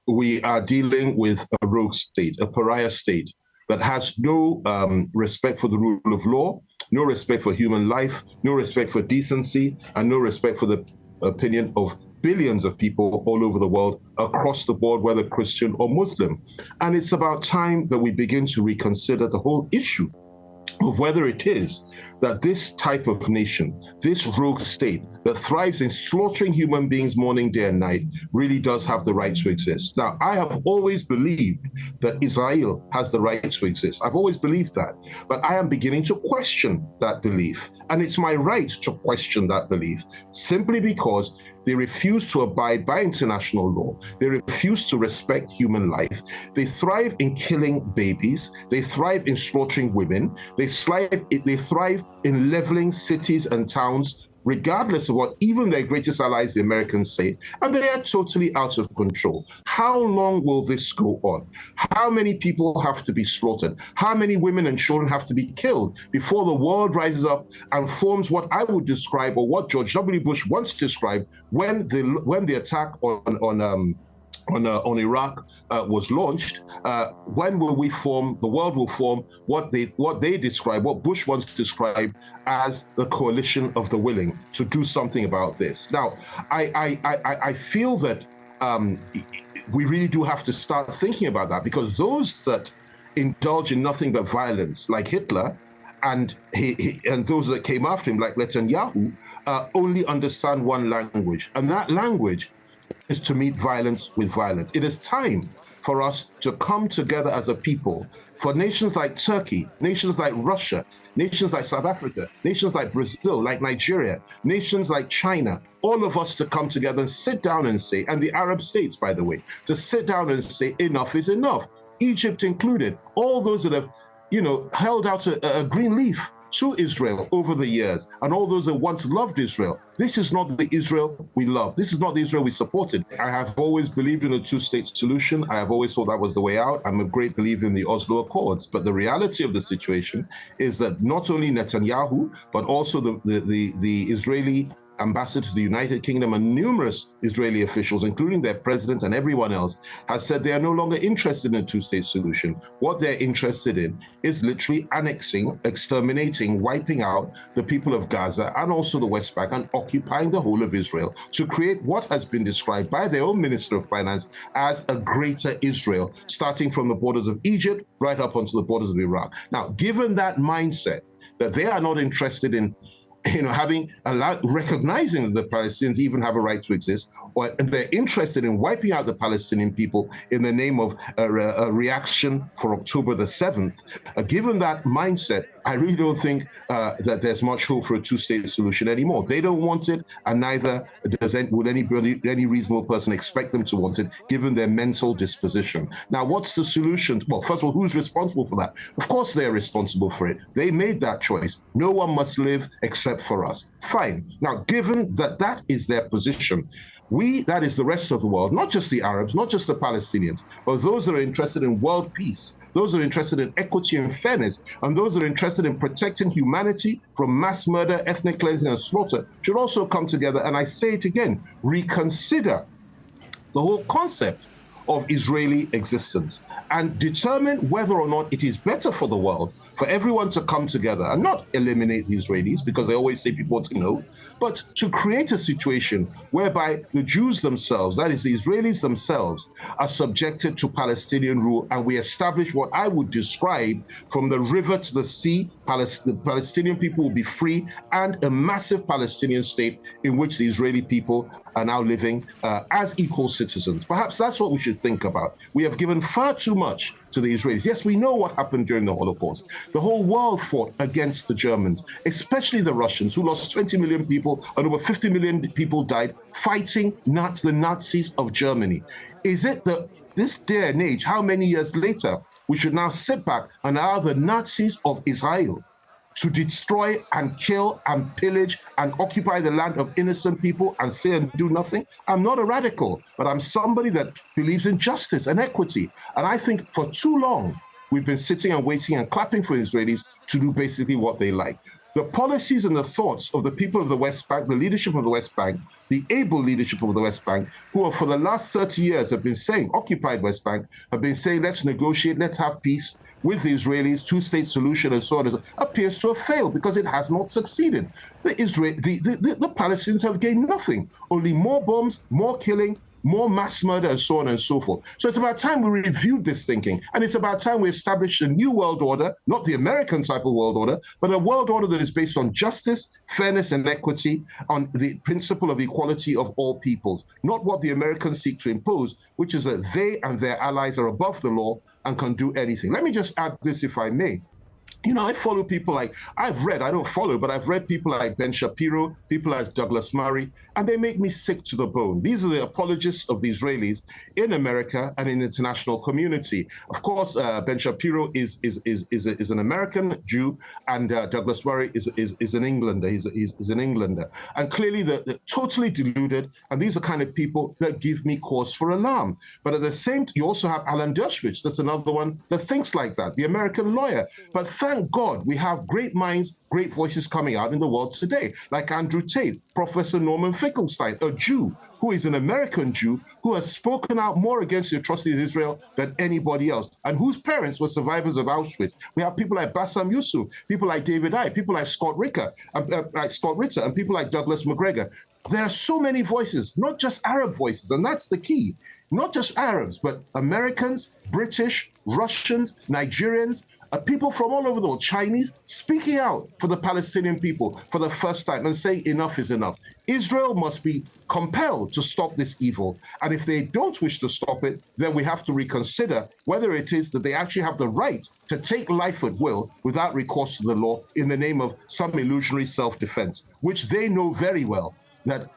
we are dealing with a rogue state, a pariah state that has no respect for the rule of law, no respect for human life, no respect for decency, and no respect for the opinion of billions of people all over the world, across the board, whether Christian or Muslim. And it's about time that we begin to reconsider the whole issue of whether it is that this type of nation, this rogue state that thrives in slaughtering human beings morning, day, and night, really does have the right to exist. Now, I have always believed that Israel has the right to exist. I've always believed that, but I am beginning to question that belief. And it's my right to question that belief simply because they refuse to abide by international law. They refuse to respect human life. They thrive in killing babies. They thrive in slaughtering women. They thrive in leveling cities and towns, regardless of what even their greatest allies, the Americans, say, and they are totally out of control. How long will this go on? How many people have to be slaughtered? How many women and children have to be killed before the world rises up and forms what I would describe, or what George W. Bush once described when the attack on Iraq was launched? When will we form? The world will form what they describe, what Bush once described as the coalition of the willing to do something about this. Now, I feel that we really do have to start thinking about that, because those that indulge in nothing but violence, like Hitler, and those that came after him, like Netanyahu, only understand one language, and that language is to meet violence with violence. It is time for us to come together as a people, for nations like Turkey, nations like Russia, nations like South Africa, nations like Brazil, like Nigeria, nations like China, all of us to come together and sit down and say, and the Arab states, by the way, to sit down and say enough is enough. Egypt included, all those that have, held out a green leaf to Israel over the years, and all those that once loved Israel. This is not the Israel we love. This is not the Israel we supported. I have always believed in a two-state solution. I have always thought that was the way out. I'm a great believer in the Oslo Accords. But the reality of the situation is that not only Netanyahu, but also the Israeli ambassador to the United Kingdom and numerous Israeli officials, including their president and everyone else, has said they are no longer interested in a two-state solution. What they're interested in is literally annexing, exterminating, wiping out the people of Gaza and also the West Bank, and occupying the whole of Israel to create what has been described by their own Minister of Finance as a greater Israel, starting from the borders of Egypt right up onto the borders of Iraq. Now, given that mindset, that they are not interested in recognizing that the Palestinians even have a right to exist, and they're interested in wiping out the Palestinian people in the name of a reaction for October the 7th. Given that mindset, I really don't think that there's much hope for a two-state solution anymore. They don't want it, and neither would any reasonable person expect them to want it, given their mental disposition. Now, what's the solution? Well, first of all, who's responsible for that? Of course, they're responsible for it. They made that choice. No one must live except for us. Fine. Now, given that that is their position, that is the rest of the world, not just the Arabs, not just the Palestinians, but those that are interested in world peace, those that are interested in equity and fairness, and those that are interested in protecting humanity from mass murder, ethnic cleansing, and slaughter, should also come together, and I say it again, reconsider the whole concept of Israeli existence and determine whether or not it is better for the world for everyone to come together and not eliminate the Israelis, because they always say people want to know, but to create a situation whereby the Jews themselves, that is the Israelis themselves, are subjected to Palestinian rule, and we establish what I would describe from the river to the sea. The Palestinian people will be free, and a massive Palestinian state in which the Israeli people are now living as equal citizens. Perhaps that's what we should think about. We have given far too much to the Israelis. Yes, we know what happened during the Holocaust. The whole world fought against the Germans, especially the Russians, who lost 20 million people, and over 50 million people died fighting the Nazis of Germany. Is it that this day and age, how many years later, we should now sit back and allow the Nazis of Israel to destroy and kill and pillage and occupy the land of innocent people and say and do nothing? I'm not a radical, but I'm somebody that believes in justice and equity. And I think for too long, we've been sitting and waiting and clapping for Israelis to do basically what they like. The policies and the thoughts of the people of the West Bank, the leadership of the West Bank, the able leadership of the West Bank, who for the last 30 years have been saying, occupied West Bank, have been saying, let's negotiate, let's have peace with the Israelis, two-state solution, and so on, appears to have failed because it has not succeeded. The Palestinians have gained nothing, only more bombs, more killing, more mass murder, and so on and so forth. So it's about time we reviewed this thinking, and it's about time we established a new world order, not the American type of world order, but a world order that is based on justice, fairness, and equity, on the principle of equality of all peoples, not what the Americans seek to impose, which is that they and their allies are above the law and can do anything. Let me just add this, if I may. You know, I follow people like, I don't follow, but I've read people like Ben Shapiro, people like Douglas Murray, and they make me sick to the bone. These are the apologists of the Israelis in America and in the international community. Of course, Ben Shapiro is an American Jew, and Douglas Murray is an Englander. He's an Englander. And clearly they're totally deluded, and these are kind of people that give me cause for alarm. But at the same time, you also have Alan Dershowitz, that's another one that thinks like that, the American lawyer. But thank God we have great minds, great voices coming out in the world today, like Andrew Tate, Professor Norman Finkelstein, a Jew who is an American Jew who has spoken out more against the atrocities of Israel than anybody else, and whose parents were survivors of Auschwitz. We have people like Bassam Youssef, people like David Icke, people like Scott Ritter, and people like Douglas McGregor. There are so many voices, not just Arab voices, and that's the key. Not just Arabs, but Americans, British, Russians, Nigerians, people from all over the world, Chinese, speaking out for the Palestinian people for the first time and saying enough is enough. Israel must be compelled to stop this evil. And if they don't wish to stop it, then we have to reconsider whether it is that they actually have the right to take life at will without recourse to the law in the name of some illusionary self-defense, which they know very well that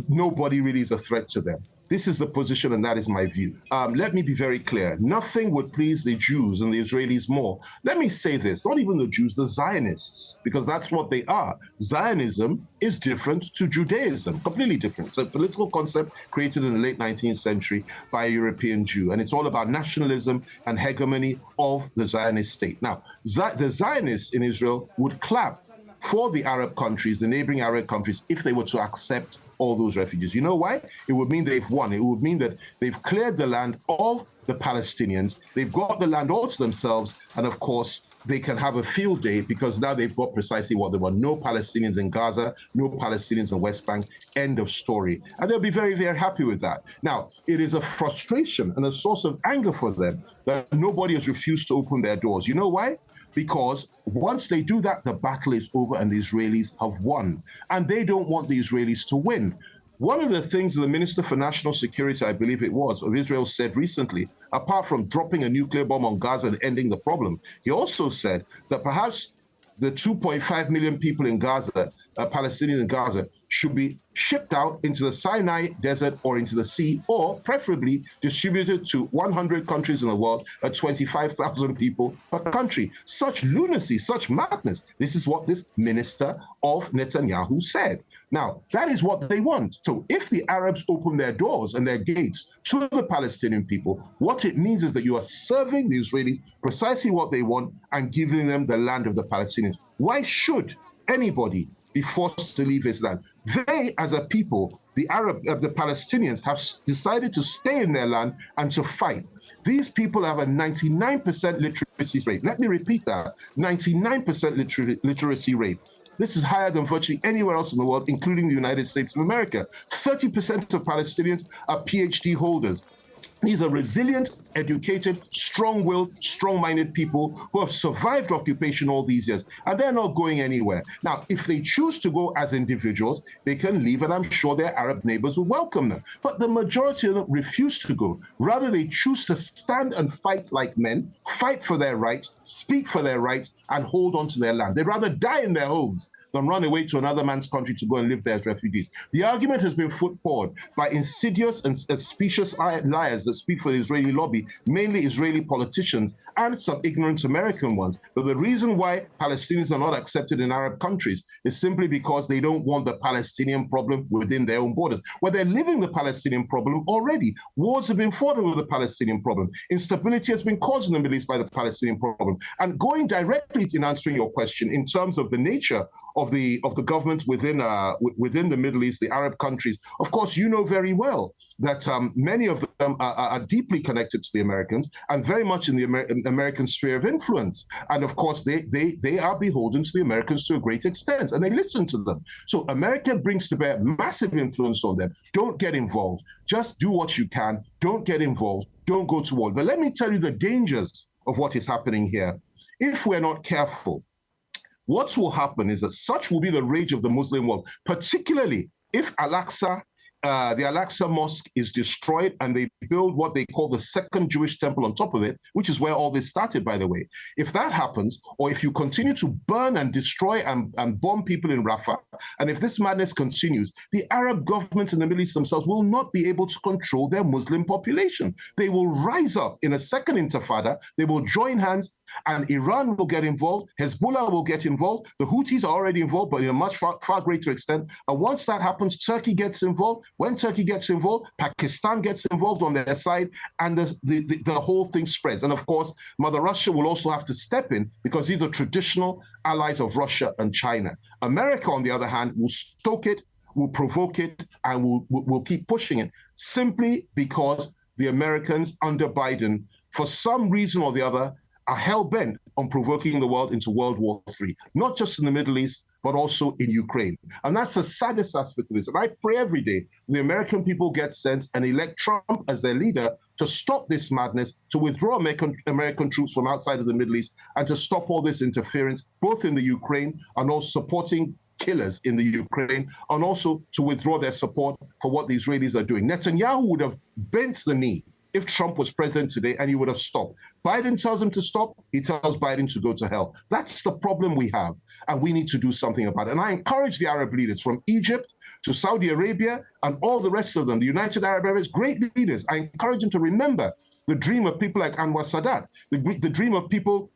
nobody really is a threat to them. This is the position, and that is my view. Let me be very clear. Nothing would please the Jews and the Israelis more. Let me say this, not even the Jews, the Zionists, because that's what they are. Zionism is different to Judaism, completely different. It's a political concept created in the late 19th century by a European Jew, and it's all about nationalism and hegemony of the Zionist state. Now, the Zionists in Israel would clap for the Arab countries, the neighboring Arab countries, if they were to accept all those refugees. You know why? It would mean they've won. It would mean that they've cleared the land of the Palestinians. They've got the land all to themselves. And of course, they can have a field day because now they've got precisely what they want. No Palestinians in Gaza, no Palestinians in West Bank, end of story. And they'll be very, very happy with that. Now, it is a frustration and a source of anger for them that nobody has refused to open their doors. You know why? Because once they do that, the battle is over and the Israelis have won. And they don't want the Israelis to win. One of the things the Minister for National Security, I believe it was, of Israel said recently, apart from dropping a nuclear bomb on Gaza and ending the problem, he also said that perhaps the 2.5 million people in Gaza, Palestinians in Gaza, should be shipped out into the Sinai Desert or into the sea, or preferably distributed to 100 countries in the world at 25,000 people per country. Such lunacy, such madness. This is what this minister of Netanyahu said. Now, that is what they want. So if the Arabs open their doors and their gates to the Palestinian people, what it means is that you are serving the Israelis precisely what they want and giving them the land of the Palestinians. Why should anybody be forced to leave his land? They, as a people, the Palestinians, have decided to stay in their land and to fight. These people have a 99% literacy rate. Let me repeat that, 99% literacy rate. This is higher than virtually anywhere else in the world, including the United States of America. 30% of Palestinians are PhD holders. These are resilient, educated, strong-willed, strong-minded people who have survived occupation all these years, and they're not going anywhere. Now, if they choose to go as individuals, they can leave, and I'm sure their Arab neighbors will welcome them. But the majority of them refuse to go. Rather, they choose to stand and fight like men, fight for their rights, speak for their rights, and hold on to their land. They'd rather die in their homes than run away to another man's country to go and live there as refugees. The argument has been put forward by insidious and specious liars that speak for the Israeli lobby, mainly Israeli politicians and some ignorant American ones, that the reason why Palestinians are not accepted in Arab countries is simply because they don't want the Palestinian problem within their own borders. Well, they're living the Palestinian problem already. Wars have been fought over the Palestinian problem. Instability has been caused in the Middle East by the Palestinian problem. And going directly in answering your question in terms of the nature of the governments within the Middle East, the Arab countries, of course, you know very well that many of them are deeply connected to the Americans and very much in the American sphere of influence. And of course, they are beholden to the Americans to a great extent, and they listen to them. So America brings to bear massive influence on them. Don't get involved. Just do what you can. Don't get involved. Don't go to war. But let me tell you the dangers of what is happening here. If we're not careful, what will happen is that such will be the rage of the Muslim world, particularly if the Al-Aqsa Mosque is destroyed and they build what they call the second Jewish temple on top of it, which is where all this started, by the way. If that happens, or if you continue to burn and destroy and bomb people in Rafah, and if this madness continues, the Arab governments in the Middle East themselves will not be able to control their Muslim population. They will rise up in a second intifada, they will join hands, and Iran will get involved, Hezbollah will get involved, the Houthis are already involved, but in a much far greater extent. And once that happens, Turkey gets involved. When Turkey gets involved, Pakistan gets involved on their side, and the whole thing spreads. And of course, Mother Russia will also have to step in because these are traditional allies of Russia and China. America, on the other hand, will stoke it, will provoke it, and will keep pushing it simply because the Americans under Biden, for some reason or the other, are hell-bent on provoking the world into World War III, not just in the Middle East, but also in Ukraine. And that's the saddest aspect of this. And I pray every day the American people get sense and elect Trump as their leader to stop this madness, to withdraw American troops from outside of the Middle East, and to stop all this interference, both in the Ukraine and also supporting killers in the Ukraine, and also to withdraw their support for what the Israelis are doing. Netanyahu would have bent the knee if Trump was president today, and he would have stopped. Biden tells him to stop, he tells Biden to go to hell. That's the problem we have, and we need to do something about it. And I encourage the Arab leaders from Egypt to Saudi Arabia and all the rest of them, the United Arab Emirates, great leaders. I encourage them to remember the dream of people like Anwar Sadat, the dream of people,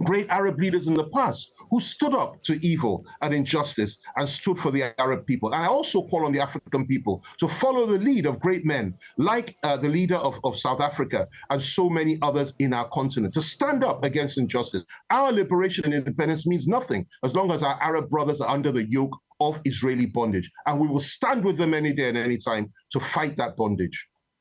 great Arab leaders in the past who stood up to evil and injustice and stood for the Arab people. And I also call on the African people to follow the lead of great men like the leader of South Africa and so many others in our continent, to stand up against injustice. Our liberation and independence means nothing as long as our Arab brothers are under the yoke of Israeli bondage. And we will stand with them any day and any time to fight that bondage.